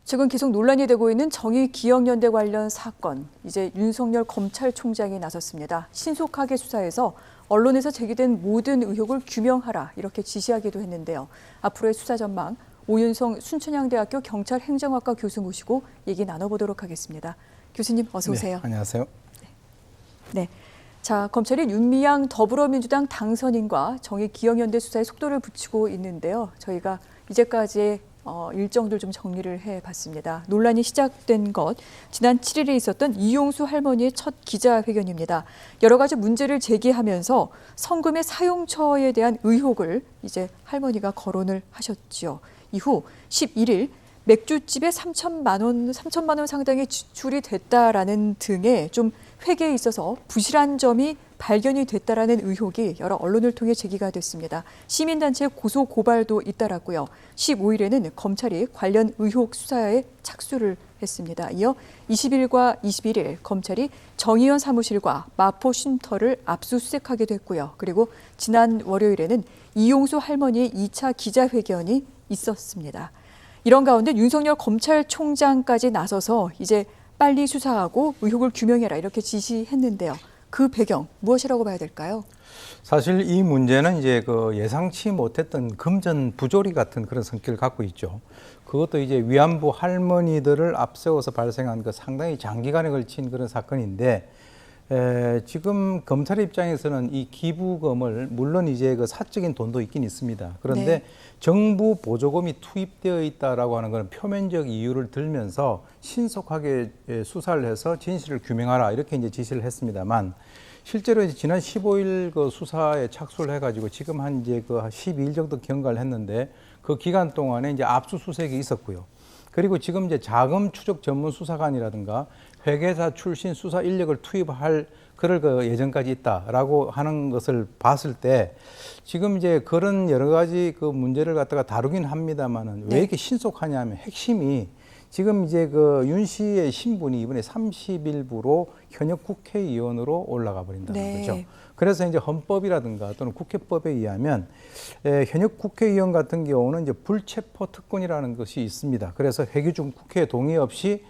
최근 계속 논란이 되고 있는 정의기억연대 관련 사건, 이제 윤석열 검찰총장이 나섰습니다. 신속하게 수사해서 언론에서 제기된 모든 의혹을 규명하라 이렇게 지시하기도 했는데요. 앞으로의 수사 전망, 오윤성 순천향대학교 경찰행정학과 교수 모시고 얘기 나눠보도록 하겠습니다. 교수님 어서 오세요. 네, 안녕하세요. 네. 자, 검찰이 윤미향 더불어민주당 당선인과 정의기억연대 수사에 속도를 붙이고 있는데요. 저희가 이제까지의 일정들 좀 정리를 해봤습니다. 논란이 시작된 것, 지난 7일에 있었던 이용수 할머니의 첫 기자회견입니다. 여러 가지 문제를 제기하면서 성금의 사용처에 대한 의혹을 이제 할머니가 거론을 하셨지요. 이후 11일 맥주집에 3천만 원 상당의 지출이 됐다라는 등의 좀 회계에 있어서 부실한 점이 발견이 됐다라는 의혹이 여러 언론을 통해 제기가 됐습니다. 시민단체 고소 고발도 잇따랐고요. 15일에는 검찰이 관련 의혹 수사에 착수를 했습니다. 이어 20일과 21일 검찰이 정의연 사무실과 마포 쉼터를 압수수색하기도 했고요. 그리고 지난 월요일에는 이용수 할머니의 2차 기자회견이 있었습니다. 이런 가운데 윤석열 검찰총장까지 나서서 이제 빨리 수사하고 의혹을 규명해라 이렇게 지시했는데요. 그 배경 무엇이라고 봐야 될까요? 사실 이 문제는 이제 그 예상치 못했던 금전 부조리 같은 그런 성격을 갖고 있죠. 그것도 이제 위안부 할머니들을 앞세워서 발생한 그 상당히 장기간에 걸친 그런 사건인데, 지금 검찰 입장에서는 이 기부금을 물론 이제 그 사적인 돈도 있긴 있습니다. 그런데 네. 정부 보조금이 투입되어 있다라고 하는 그런 표면적 이유를 들면서 신속하게 수사를 해서 진실을 규명하라 이렇게 이제 지시를 했습니다만, 실제로 이제 지난 15일 그 수사에 착수를 해가지고 지금 한 이제 그 12일 정도 경과를 했는데 그 기간 동안에 이제 압수수색이 있었고요. 그리고 지금 이제 자금 추적 전문 수사관이라든가 회계사 출신 수사 인력을 투입할 그럴 그 예정까지 있다라고 하는 것을 봤을 때 지금 이제 그런 여러 가지 그 문제를 갖다가 다루긴 합니다만은 왜 이렇게 신속하냐면 핵심이 지금 이제 그 윤 씨의 신분이 이번에 30일부로 현역 국회의원으로 올라가 버린다는 거죠. 그래서 이제 헌법이라든가 또는 국회법에 의하면 현역 국회의원 같은 경우는 이제 불체포 특권이라는 것이 있습니다. 그래서 회기 중 국회 동의 없이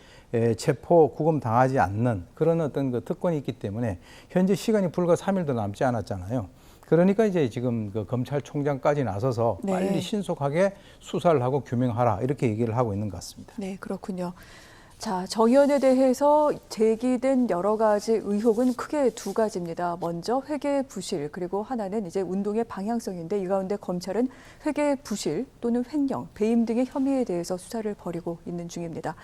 체포, 구금 당하지 않는 그런 어떤 그 특권이 있기 때문에 현재 시간이 불과 3일도 남지 않았잖아요. 그러니까 이제 지금 그 검찰총장까지 나서서 빨리 신속하게 수사를 하고 규명하라 이렇게 얘기를 하고 있는 것 같습니다. 네, 그렇군요. 자, 정의연에 대해서 제기된 여러 가지 의혹은 크게 두 가지입니다. 먼저 회계 부실, 그리고 하나는 이제 운동의 방향성인데 이 가운데 검찰은 회계 부실 또는 횡령, 배임 등의 혐의에 대해서 수사를 벌이고 있는 중입니다.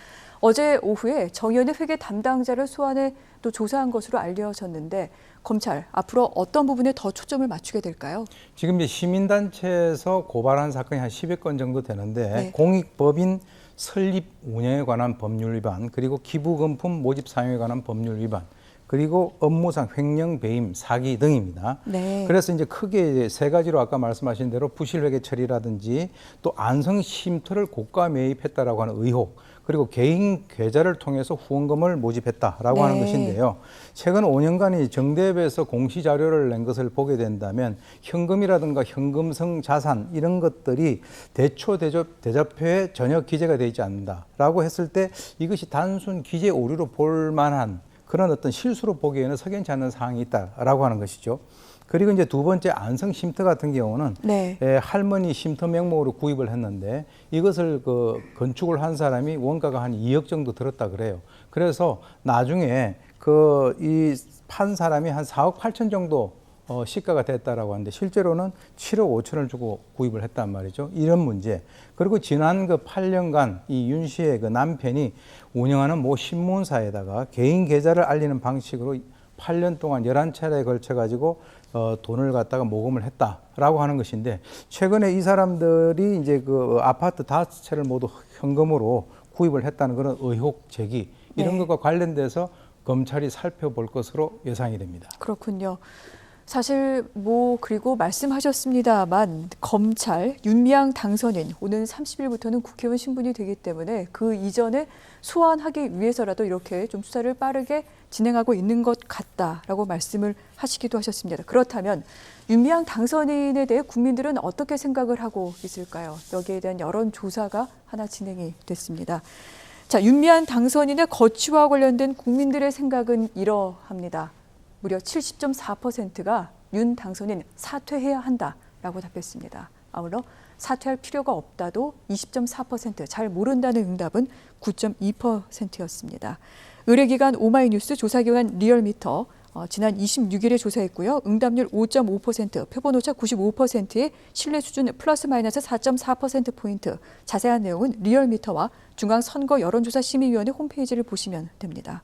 어제 오후에 정의연의 회계 담당자를 소환해 또 조사한 것으로 알려졌는데 검찰 앞으로 어떤 부분에 더 초점을 맞추게 될까요? 지금 이제 시민단체에서 고발한 사건이 한 10여 건 정도 되는데 공익법인 설립 운영에 관한 법률 위반, 그리고 기부금품 모집 사용에 관한 법률 위반, 그리고 업무상 횡령, 배임, 사기 등입니다. 그래서 이제 크게 세 가지로 아까 말씀하신 대로 부실회계 처리라든지 또 안성 쉼터를 고가 매입했다라고 하는 의혹, 그리고 개인 계좌를 통해서 후원금을 모집했다라고 하는 것인데요. 최근 5년간 정대협에서 공시 자료를 낸 것을 보게 된다면 현금이라든가 현금성 자산 이런 것들이 대초 대자표에 전혀 기재가 되지 않는다라고 했을 때 이것이 단순 기재 오류로 볼 만한 그런 어떤 실수로 보기에는 석연치 않은 사항이 있다라고 하는 것이죠. 그리고 이제 두 번째 안성 쉼터 같은 경우는 할머니 쉼터 명목으로 구입을 했는데 이것을 그 건축을 한 사람이 원가가 한 2억 정도 들었다 그래요. 그래서 나중에 그 이 판 사람이 한 4억 8천 정도 시가가 됐다라고 하는데 실제로는 7억 5천을 주고 구입을 했단 말이죠. 이런 문제. 그리고 지난 그 8년간 이 윤 씨의 그 남편이 운영하는 모 신문사에다가 개인 계좌를 알리는 방식으로 8년 동안 11차례에 걸쳐 가지고 돈을 갖다가 모금을 했다라고 하는 것인데 최근에 이 사람들이 이제 그 아파트 5채를 모두 현금으로 구입을 했다는 그런 의혹 제기 이런 것과 관련돼서 검찰이 살펴볼 것으로 예상이 됩니다. 그렇군요. 사실 그리고 말씀하셨습니다만 검찰 윤미향 당선인 오는 30일부터는 국회의원 신분이 되기 때문에 그 이전에 소환하기 위해서라도 이렇게 좀 수사를 빠르게 진행하고 있는 것 같다라고 말씀을 하시기도 하셨습니다. 그렇다면 윤미향 당선인에 대해 국민들은 어떻게 생각을 하고 있을까요? 여기에 대한 여론조사가 하나 진행이 됐습니다. 자, 윤미향 당선인의 거취와 관련된 국민들의 생각은 이러합니다. 무려 70.4%가 윤 당선인 사퇴해야 한다라고 답했습니다. 아울러 사퇴할 필요가 없다도 20.4%, 잘 모른다는 응답은 9.2%였습니다. 의뢰기관 오마이뉴스, 조사기관 리얼미터 지난 26일에 조사했고요. 응답률 5.5%, 표본오차 95%의 신뢰 수준 플러스 마이너스 4.4%포인트. 자세한 내용은 리얼미터와 중앙선거여론조사심의위원회 홈페이지를 보시면 됩니다.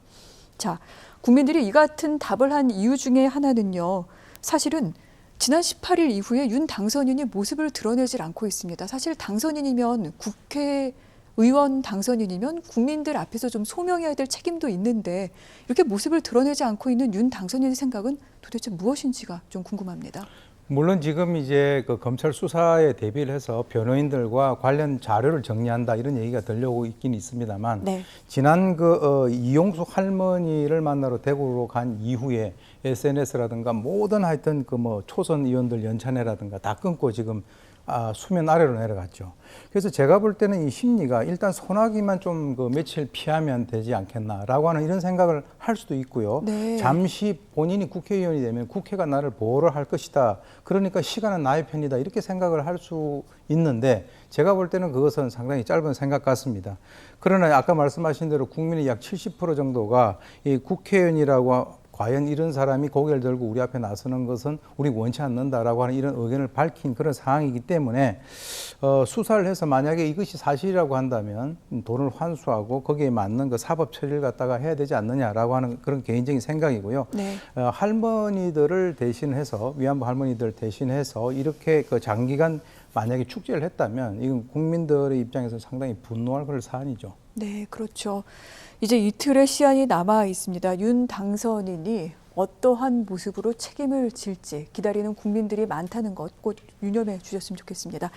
자, 국민들이 이 같은 답을 한 이유 중에 하나는요. 사실은 지난 18일 이후에 윤 당선인이 모습을 드러내질 않고 있습니다. 사실 당선인이면 국회의원 당선인이면 국민들 앞에서 좀 소명해야 될 책임도 있는데 이렇게 모습을 드러내지 않고 있는 윤 당선인의 생각은 도대체 무엇인지가 좀 궁금합니다. 물론 지금 이제 그 검찰 수사에 대비를 해서 변호인들과 관련 자료를 정리한다 이런 얘기가 들려오고 있긴 있습니다만 네. 지난 이용숙 할머니를 만나러 대구로 간 이후에 SNS라든가 모든 하여튼 초선 의원들 연찬회라든가 다 끊고 지금 수면 아래로 내려갔죠. 그래서 제가 볼 때는 이 심리가 일단 소나기만 좀 며칠 피하면 되지 않겠나라고 하는 이런 생각을 할 수도 있고요. 네. 잠시 본인이 국회의원이 되면 국회가 나를 보호를 할 것이다. 그러니까 시간은 나의 편이다. 이렇게 생각을 할 수 있는데 제가 볼 때는 그것은 상당히 짧은 생각 같습니다. 그러나 아까 말씀하신 대로 국민의 약 70% 정도가 이 국회의원이라고 과연 이런 사람이 고개를 들고 우리 앞에 나서는 것은 우리 원치 않는다라고 하는 이런 의견을 밝힌 그런 상황이기 때문에 수사를 해서 만약에 이것이 사실이라고 한다면 돈을 환수하고 거기에 맞는 그 사법 처리를 갖다가 해야 되지 않느냐라고 하는 그런 개인적인 생각이고요. 네. 할머니들을 대신해서 위안부 할머니들 대신해서 이렇게 장기간 만약에 축제를 했다면 이건 국민들의 입장에서 상당히 분노할 그럴 사안이죠. 네, 그렇죠. 이제 이틀의 시한이 남아 있습니다. 윤 당선인이 어떠한 모습으로 책임을 질지 기다리는 국민들이 많다는 것 꼭 유념해 주셨으면 좋겠습니다.